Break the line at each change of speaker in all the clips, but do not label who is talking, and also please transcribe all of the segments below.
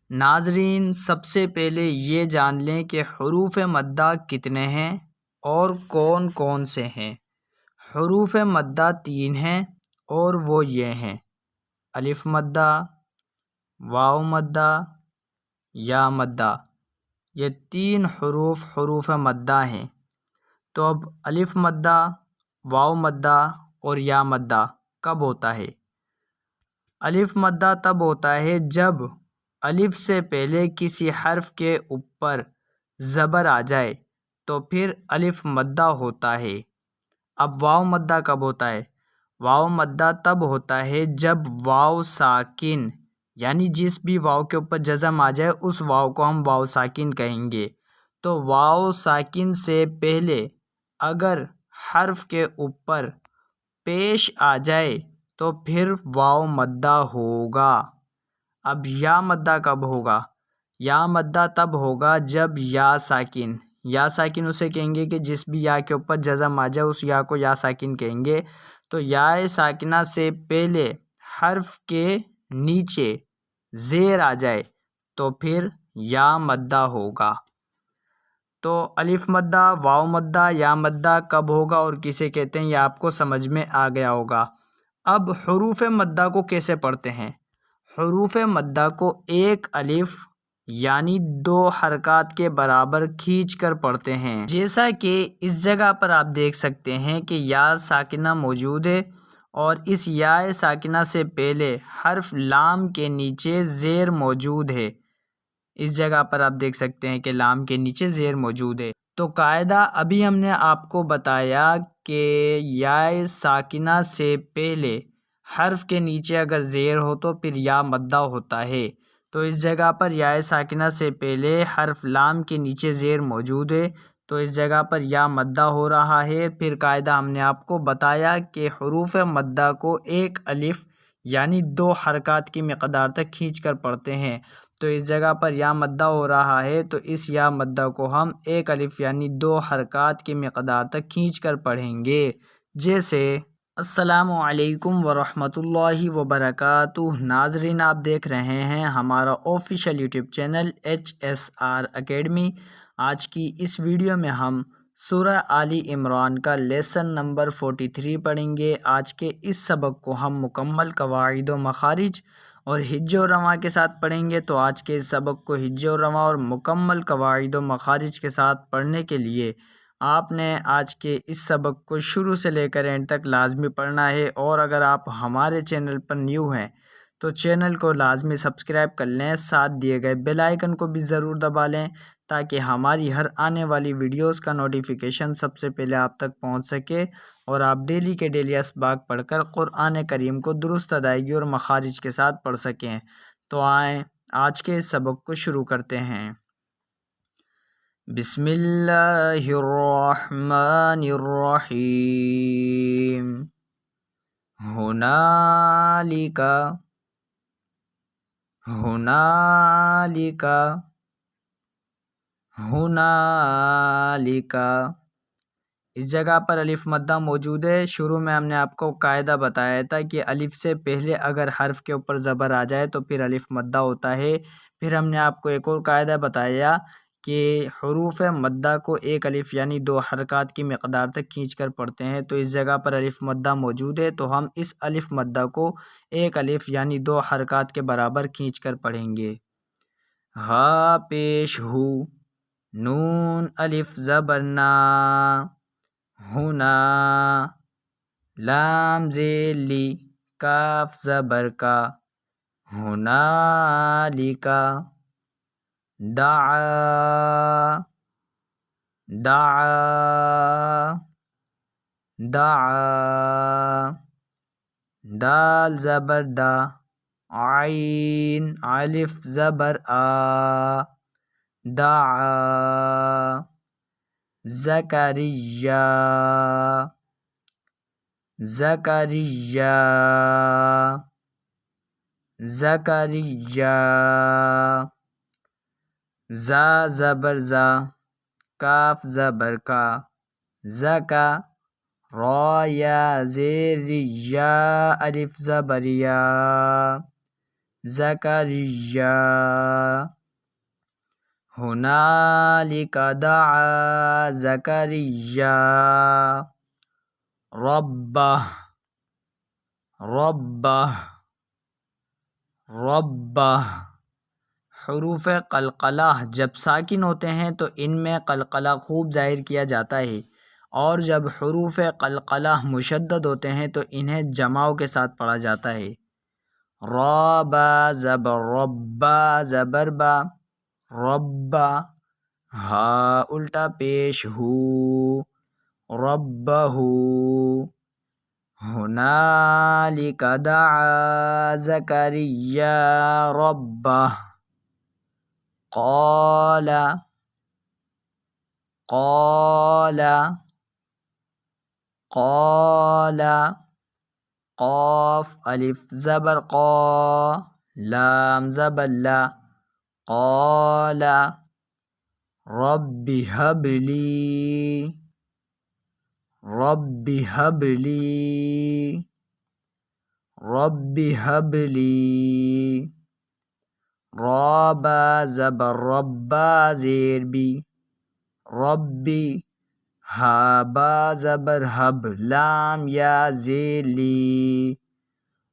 ناظرین، سب سے پہلے یہ جان لیں کہ حروف مدہ کتنے ہیں اور کون کون سے ہیں۔ حروف مدہ 3 ہیں اور وہ یہ ہیں: الف مدہ، واو مدہ، یا مدہ۔ یہ 3 حروف مدہ ہیں۔ تو اب الف مدہ، واو مدہ اور یا مدہ کب ہوتا ہے؟ الف مدہ تب ہوتا ہے جب الف سے پہلے کسی حرف کے اوپر زبر آ جائے تو پھر الف مدہ ہوتا ہے۔ اب واو مدہ کب ہوتا ہے؟ واو مدہ تب ہوتا ہے جب واو ساکن، یعنی جس بھی واو کے اوپر جزم آ جائے اس واو کو ہم واو ساکن کہیں گے۔ تو واو ساکن سے پہلے اگر حرف کے اوپر پیش آ جائے تو پھر واو مدہ ہوگا۔ اب یا مدہ کب ہوگا؟ یا مدہ تب ہوگا جب یا ساکن اسے کہیں گے کہ جس بھی یا کے اوپر جزم آ جائے اس یا کو یا ساکن کہیں گے۔ تو یا ساکنہ سے پہلے حرف کے نیچے زیر آ جائے تو پھر یا مدہ ہوگا۔ تو الف مدہ، واو مدہ، یا مدہ کب ہوگا اور کسے کہتے ہیں، یہ آپ کو سمجھ میں آ گیا ہوگا۔ اب حروف مدہ کو کیسے پڑھتے ہیں؟ حروف مدہ کو ایک الف یعنی 2 حرکات کے برابر کھینچ کر پڑھتے ہیں۔ جیسا کہ اس جگہ پر آپ دیکھ سکتے ہیں کہ یا ساکنہ موجود ہے اور اس یا ساکنہ سے پہلے حرف لام کے نیچے زیر موجود ہے۔ اس جگہ پر آپ دیکھ سکتے ہیں کہ لام کے نیچے زیر موجود ہے۔ تو قاعدہ ابھی ہم نے آپ کو بتایا کہ یا ساکنہ سے پہلے حرف کے نیچے اگر زیر ہو تو پھر یا مدہ ہوتا ہے۔ تو اس جگہ پر یا ساکنہ سے پہلے حرف لام کے نیچے زیر موجود ہے تو اس جگہ پر یا مدہ ہو رہا ہے۔ پھر قاعدہ ہم نے آپ کو بتایا کہ حروف مدہ کو ایک الف یعنی 2 حرکات کی مقدار تک کھینچ کر پڑھتے ہیں۔ تو اس جگہ پر یا مدہ ہو رہا ہے تو اس یا مدہ کو ہم ایک الف یعنی 2 حرکات کی مقدار تک کھینچ کر پڑھیں گے، جیسے السلام علیکم ورحمۃ اللہ وبرکاتہ۔ ناظرین، آپ دیکھ رہے ہیں ہمارا official YouTube channel HSR academy. آج کی اس ویڈیو میں ہم سورہ آل عمران کا لیسن نمبر 43 پڑھیں گے۔ آج کے اس سبق کو ہم مکمل قواعد و مخارج اور حج و رواں کے ساتھ پڑھیں گے۔ تو آج کے اس سبق کو حج و رواں اور مکمل قواعد و مخارج کے ساتھ پڑھنے کے لیے آپ نے آج کے اس سبق کو شروع سے لے کر اینڈ تک لازمی پڑھنا ہے۔ اور اگر آپ ہمارے چینل پر نیو ہیں تو چینل کو لازمی سبسکرائب کر لیں، ساتھ دیے گئے بیل آئیکن کو بھی ضرور دبا لیں تاکہ ہماری ہر آنے والی ویڈیوز کا نوٹیفیکیشن سب سے پہلے آپ تک پہنچ سکے اور آپ ڈیلی کے ڈیلی اسباق پڑھ کر قرآن کریم کو درست ادائیگی اور مخارج کے ساتھ پڑھ سکیں۔ تو آئیں آج کے اس سبق کو شروع کرتے ہیں۔ بسم اللہ الرحمن الرحیم۔ ہنالک ہنالک ہنالک۔ اس جگہ پر الف مدہ موجود ہے۔ شروع میں ہم نے آپ کو قاعدہ بتایا تھا کہ الف سے پہلے اگر حرف کے اوپر زبر آ جائے تو پھر الف مدہ ہوتا ہے۔ پھر ہم نے آپ کو ایک اور قاعدہ بتایا کہ حروف مدہ کو ایک الف یعنی 2 حرکات کی مقدار تک کھینچ کر پڑھتے ہیں۔ تو اس جگہ پر الف مدہ موجود ہے تو ہم اس الف مدہ کو ایک الف یعنی 2 حرکات کے برابر کھینچ کر پڑھیں گے۔ ہا پیش ہو، نون الف زبر نا، ہونا، لام زیر لی، کاف زبر کا، ہنالکا، دعا دعا دعا، دال زبر دا، عین الف زبر آ، دعا، زکریا زکریا زکریا، زا زبر زا، کاف زبر کا، زکا، را یا زیر یا الف زبر یا، زکریا ہنالک دعا زکریا ربہ ربہ ربہ۔ حروف قلقلہ جب ساکن ہوتے ہیں تو ان میں قلقلہ خوب ظاہر کیا جاتا ہے، اور جب حروف قلقلہ مشدد ہوتے ہیں تو انہیں جماؤ کے ساتھ پڑھا جاتا ہے۔ را با زبر ربا زبر با ربا، ہا الٹا پیش ہو ربہ، ہنالک دعا زکریا ربہ قال قال قال، قاف الف زبر قا، لام زبر لا، قال رب هب لی رب هب لی رب هب لی، رابا زبر ربا زیر بی ربی، ہا با زبر حب لام یا زیر لی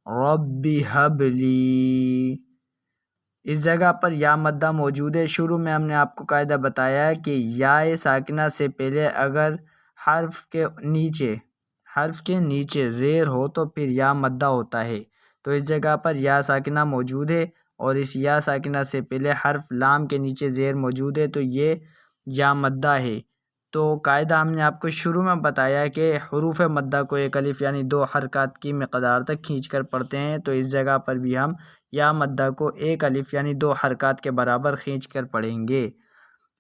ربی حب لی۔ اس جگہ پر یا مدہ موجود ہے۔ شروع میں ہم نے آپ کو قاعدہ بتایا ہے کہ یا ساکنہ سے پہلے اگر حرف کے نیچے زیر ہو تو پھر یا مدہ ہوتا ہے، تو اس جگہ پر یا ساکنہ موجود ہے، اور اس یا ساکنہ سے پہلے حرف لام کے نیچے زیر موجود ہے تو یہ یا مدہ ہے۔ تو قاعدہ ہم نے آپ کو شروع میں بتایا کہ حروف مدہ کو ایک الف یعنی 2 حرکات کی مقدار تک کھینچ کر پڑھتے ہیں، تو اس جگہ پر بھی ہم یا مدہ کو ایک الف یعنی 2 حرکات کے برابر کھینچ کر پڑھیں گے۔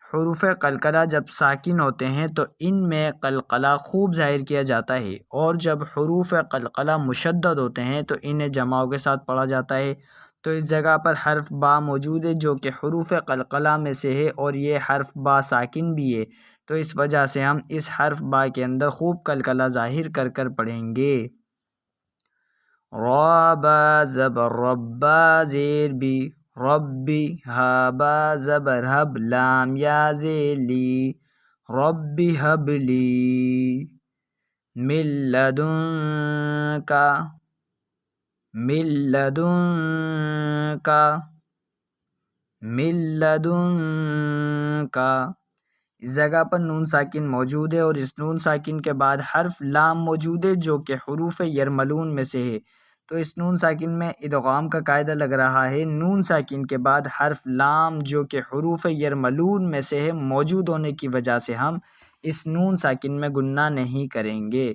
حروف قلقلہ جب ساکن ہوتے ہیں تو ان میں قلقلہ خوب ظاہر کیا جاتا ہے، اور جب حروف قلقلہ مشدد ہوتے ہیں تو انہیں جماؤ کے ساتھ پڑھا جاتا ہے۔ تو اس جگہ پر حرف با موجود ہے جو کہ حروف قلقلہ میں سے ہے، اور یہ حرف با ساکن بھی ہے، تو اس وجہ سے ہم اس حرف با کے اندر خوب قلقلہ ظاہر کر کر پڑھیں گے۔ را با زبر ربا زیر بی ربی، ہا با زبر حب لام یا زیر لی ربی حب لی، من لدنک من لدنک من لدنک۔ اس جگہ پر نون ساکن موجود ہے، اور اس نون ساکن کے بعد حرف لام موجود ہے جو کہ حروف یرملون میں سے ہے، تو اس نون ساکن میں ادغام کا قاعدہ لگ رہا ہے۔ نون ساکن کے بعد حرف لام جو کہ حروف یرملون میں سے ہے موجود ہونے کی وجہ سے ہم اس نون ساکن میں گنہ نہیں کریں گے۔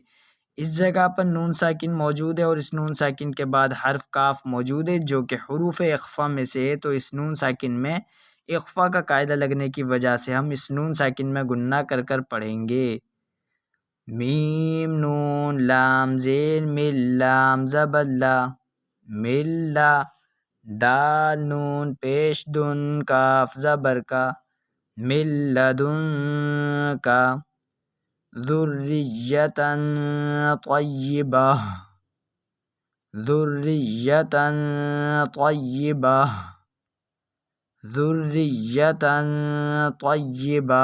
اس جگہ پر نون ساکن موجود ہے، اور اس نون ساکن کے بعد حرف کاف موجود ہے جو کہ حروف اخفا میں سے ہے، تو اس نون ساکن میں اخفا کا قاعدہ لگنے کی وجہ سے ہم اس نون ساکن میں گنہ کر کر پڑھیں گے۔ میم نون لام زیر مل لام زبر لا ملا، دال نون پیش دن کاف زبر کا من لدنک، ذریۃ طیبہ ذریۃ طیبہ ذریۃ طیبہ۔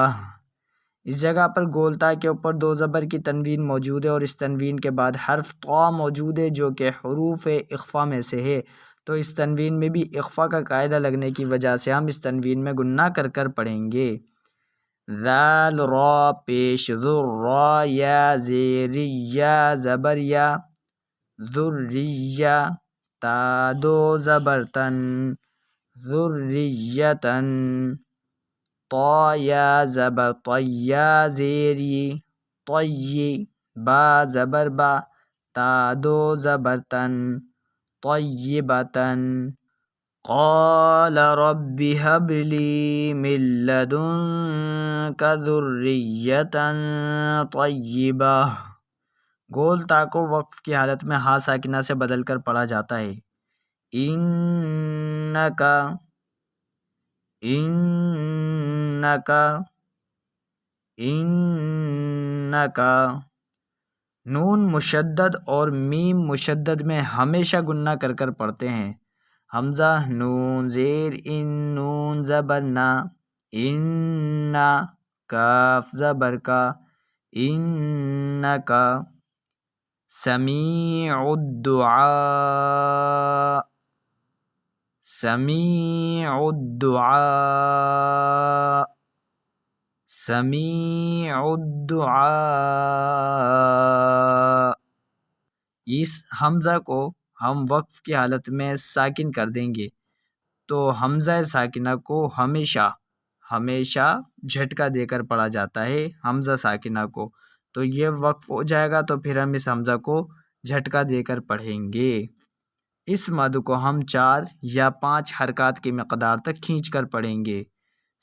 اس جگہ پر گول تا کے اوپر 2 زبر کی تنوین موجود ہے، اور اس تنوین کے بعد حرف طا موجود ہے جو کہ حروف اخفا میں سے ہے، تو اس تنوین میں بھی اخفا کا قاعدہ لگنے کی وجہ سے ہم اس تنوین میں گنہ کر کر پڑھیں گے۔ ذال را پیش ذر را یا زیر یا زبر یا ذریہ، تا 2 زبر تن ذریۃن، طا یا زبر طیا زیری طی، با زبر با، تا 2 زبر تن طیبتن، قال رب هب لی من لدنک ذریۃ طیبہ۔ گول تا کو وقف کی حالت میں ہا ساکنہ سے بدل کر پڑھا جاتا ہے۔ انک انک انک، نون مشدد اور میم مشدد میں ہمیشہ گنہ کر کر پڑھتے ہیں۔ حمزہ نون زیر ان نون زبر نا انا کاف زبر کا انکا سمیع الدعاء سمیع الدعاء سمیع الدعاء۔ اس حمزہ کو ہم وقف کی حالت میں ساکن کر دیں گے تو حمزہ ساکنہ کو ہمیشہ جھٹکا دے کر پڑھا جاتا ہے حمزہ ساکنہ کو، تو یہ وقف ہو جائے گا تو پھر ہم اس حمزہ کو جھٹکا دے کر پڑھیں گے۔ اس مد کو ہم 4 یا 5 حرکات کی مقدار تک کھینچ کر پڑھیں گے۔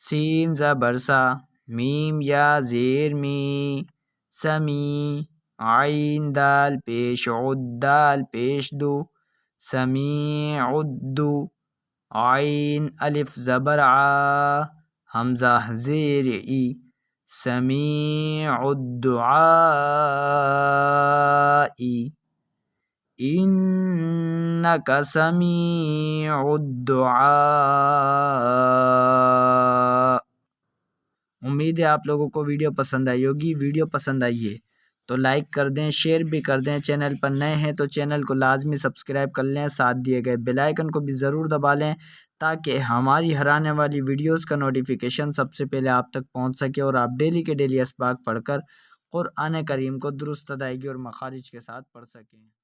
سین زبر سا، میم یا زیر می، سمی، عین دال پیش عد دال پیش دو، سمیع الدو، عین الف زبر ع، حمزہ زیر ای، سمیع الدعاء، انک سمیع الدعاء۔ امید ہے آپ لوگوں کو ویڈیو پسند آئی ہوگی۔ ویڈیو پسند آئی ہے تو لائک کر دیں، شیئر بھی کر دیں۔ چینل پر نئے ہیں تو چینل کو لازمی سبسکرائب کر لیں، ساتھ دیے گئے بیل آئیکن کو بھی ضرور دبا لیں تاکہ ہماری ہر آنے والی ویڈیوز کا نوٹیفیکیشن سب سے پہلے آپ تک پہنچ سکے اور آپ ڈیلی کے ڈیلی اسباق پڑھ کر قرآن کریم کو درست ادائیگی اور مخارج کے ساتھ پڑھ سکیں۔